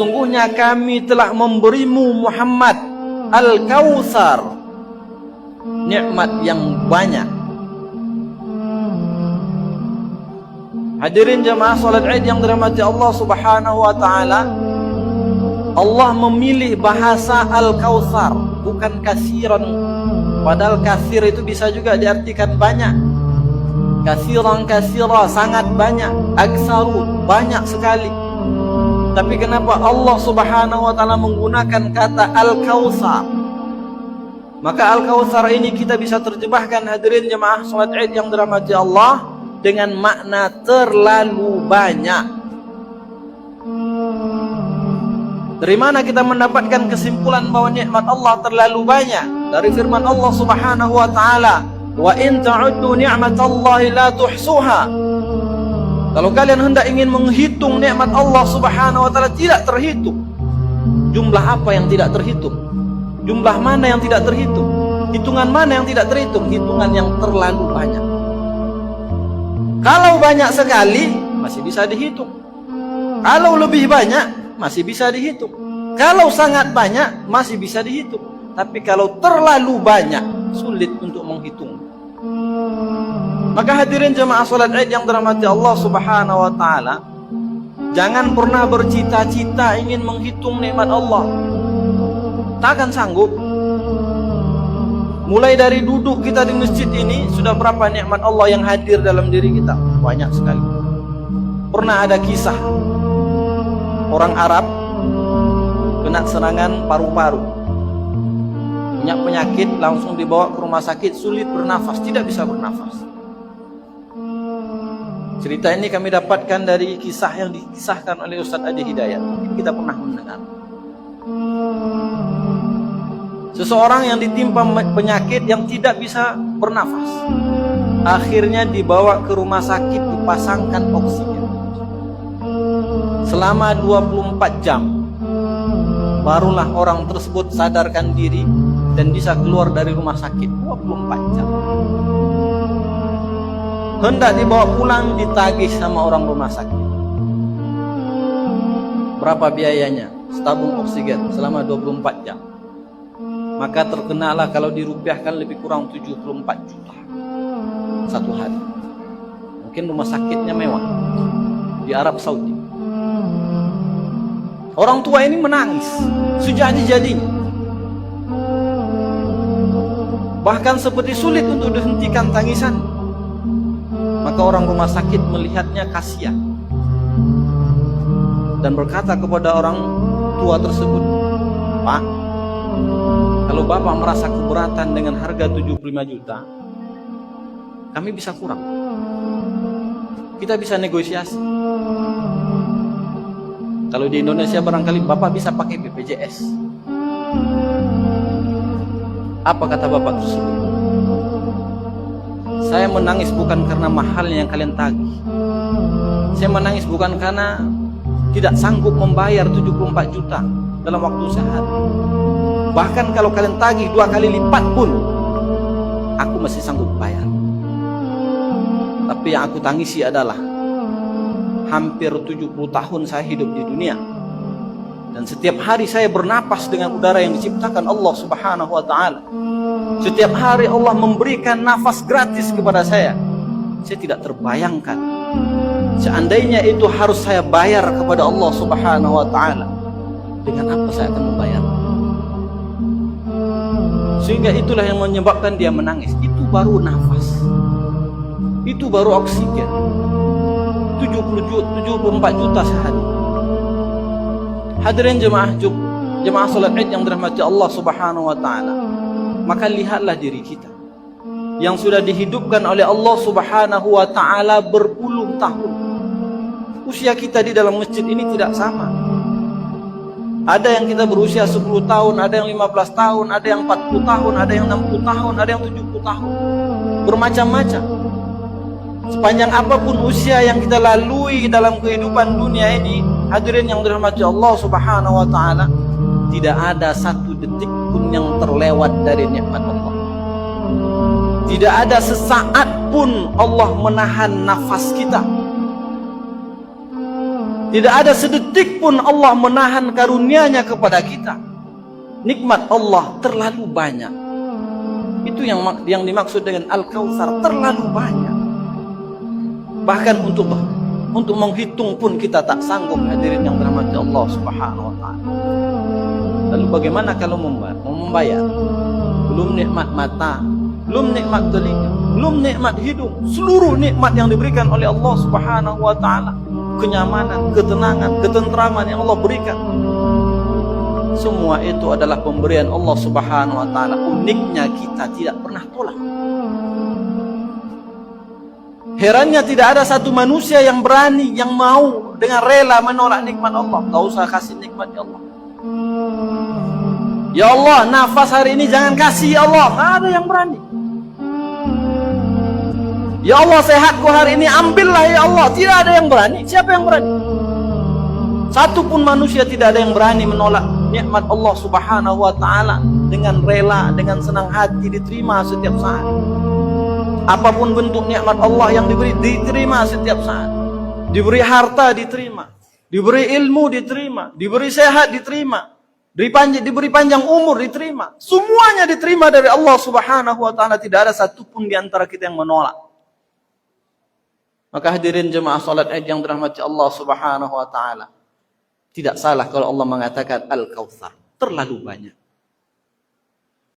sesungguhnya kami telah memberimu Muhammad Al-Kautsar, nikmat yang banyak. Hadirin jemaah salat Id yang dirahmati Allah Subhanahu wa taala, Allah memilih bahasa Al-Kautsar, bukan kasiran. Padahal kasir itu bisa juga diartikan banyak. Kasiran, kasira, sangat banyak. Aksaru, banyak sekali. Tapi kenapa Allah Subhanahu wa taala menggunakan kata Al-Kautsar? Maka Al-Kautsar ini kita bisa terjemahkan, hadirin jemaah salat Id yang dirahmati Allah, dengan makna terlalu banyak. Dari mana kita mendapatkan kesimpulan bahwa nikmat Allah terlalu banyak? Dari firman Allah Subhanahu wa taala, "Wa in ta'uddu ni'matallahi la tuhsuha." Kalau kalian hendak ingin menghitung nikmat Allah Subhanahu wa taala, tidak terhitung. Jumlah apa yang tidak terhitung? Jumlah mana yang tidak terhitung? Hitungan mana yang tidak terhitung? Hitungan yang terlalu banyak. Kalau banyak sekali masih bisa dihitung. Kalau lebih banyak masih bisa dihitung. Kalau sangat banyak masih bisa dihitung. Tapi kalau terlalu banyak sulit untuk menghitung. Maka hadirin jemaah salat Id yang dirahmati Allah Subhanahu wa taala, jangan pernah bercita-cita ingin menghitung nikmat Allah. Takkan sanggup. Mulai dari duduk kita di masjid ini, sudah berapa nikmat Allah yang hadir dalam diri kita? Banyak sekali. Pernah ada kisah orang Arab kena serangan paru-paru, punya penyakit, langsung dibawa ke rumah sakit, sulit bernafas, tidak bisa bernafas. Cerita ini kami dapatkan dari kisah yang dikisahkan oleh Ustaz Adi Hidayat. Mungkin kita pernah mendengar. Seseorang yang ditimpa penyakit yang tidak bisa bernafas, akhirnya dibawa ke rumah sakit, dipasangkan oksigen selama 24 jam. Barulah orang tersebut sadarkan diri dan bisa keluar dari rumah sakit. 24 jam. Hendak dibawa pulang, ditagih sama orang rumah sakit. Berapa biayanya? Setabung oksigen selama 24 jam. Maka terkenalah kalau dirupiahkan lebih kurang 74 juta satu hari. Mungkin rumah sakitnya mewah di Arab Saudi. Orang tua ini menangis sejadi-jadinya, bahkan seperti sulit untuk dihentikan tangisan. Maka orang rumah sakit melihatnya kasihan dan berkata kepada orang tua tersebut, "Pak, kalau Bapak merasa keberatan dengan harga 75 juta, kami bisa kurang. Kita bisa negosiasi. Kalau di Indonesia barangkali Bapak bisa pakai BPJS." Apa kata Bapak tersebut? "Saya menangis bukan karena mahalnya yang kalian tagih. Saya menangis bukan karena tidak sanggup membayar 74 juta dalam waktu sehari. Bahkan kalau kalian tagih 2 kali lipat pun, aku masih sanggup bayar. Tapi yang aku tangisi adalah hampir 70 tahun saya hidup di dunia. Dan setiap hari saya bernapas dengan udara yang diciptakan Allah Subhanahu wa ta'ala. Setiap hari Allah memberikan nafas gratis kepada saya. Saya tidak terbayangkan seandainya itu harus saya bayar kepada Allah Subhanahu wa ta'ala, dengan apa saya akan membayar?" Sehingga itulah yang menyebabkan dia menangis. Itu baru nafas, itu baru oksigen. 74 juta sehari. Hadirin jemaah salat Id yang dirahmati Allah Subhanahu wa taala. Maka lihatlah diri kita yang sudah dihidupkan oleh Allah Subhanahu wa taala berpuluh tahun. Usia kita di dalam masjid ini tidak sama. Ada yang kita berusia 10 tahun, ada yang 15 tahun, ada yang 40 tahun, ada yang 60 tahun, ada yang 70 tahun. Bermacam-macam. Sepanjang apapun usia yang kita lalui dalam kehidupan dunia ini, hadirin yang dirahmati Allah Subhanahu wa taala, tidak ada satu detik pun yang terlewat dari nikmat Allah. Tidak ada sesaat pun Allah menahan nafas kita. Tidak ada sedetik pun Allah menahan karunia-Nya kepada kita. Nikmat Allah terlalu banyak. Itu yang dimaksud dengan Al-Kautsar, terlalu banyak. Bahkan untuk menghitung pun kita tak sanggup, hadirin yang dirahmati Allah Subhanahu wa taala. Lalu bagaimana kalau membayar? Belum nikmat mata, belum nikmat telinga, belum nikmat hidung, seluruh nikmat yang diberikan oleh Allah Subhanahu wa taala, kenyamanan, ketenangan, ketentraman yang Allah berikan. Semua itu adalah pemberian Allah Subhanahu wa taala. Uniknya kita tidak pernah tolak. Herannya tidak ada satu manusia yang berani, yang mau dengan rela menolak nikmat Allah. Tak usah kasih nikmat ya Allah. Ya Allah, nafas hari ini jangan kasih ya Allah. Tak ada yang berani. Ya Allah, sehatku hari ini ambillah ya Allah. Tidak ada yang berani. Siapa yang berani? Satu pun manusia tidak ada yang berani menolak nikmat Allah Subhanahu wa taala dengan rela, dengan senang hati, diterima setiap saat. Apapun bentuk nikmat Allah yang diberi, diterima setiap saat. Diberi harta diterima, diberi ilmu diterima, diberi sehat diterima, diberi panjang umur diterima. Semuanya diterima dari Allah Subhanahu wa taala. Tidak ada satupun di antara kita yang menolak. Maka hadirin jemaah salat Id yang dirahmati Allah Subhanahu wa taala, tidak salah kalau Allah mengatakan Al-Kautsar, terlalu banyak.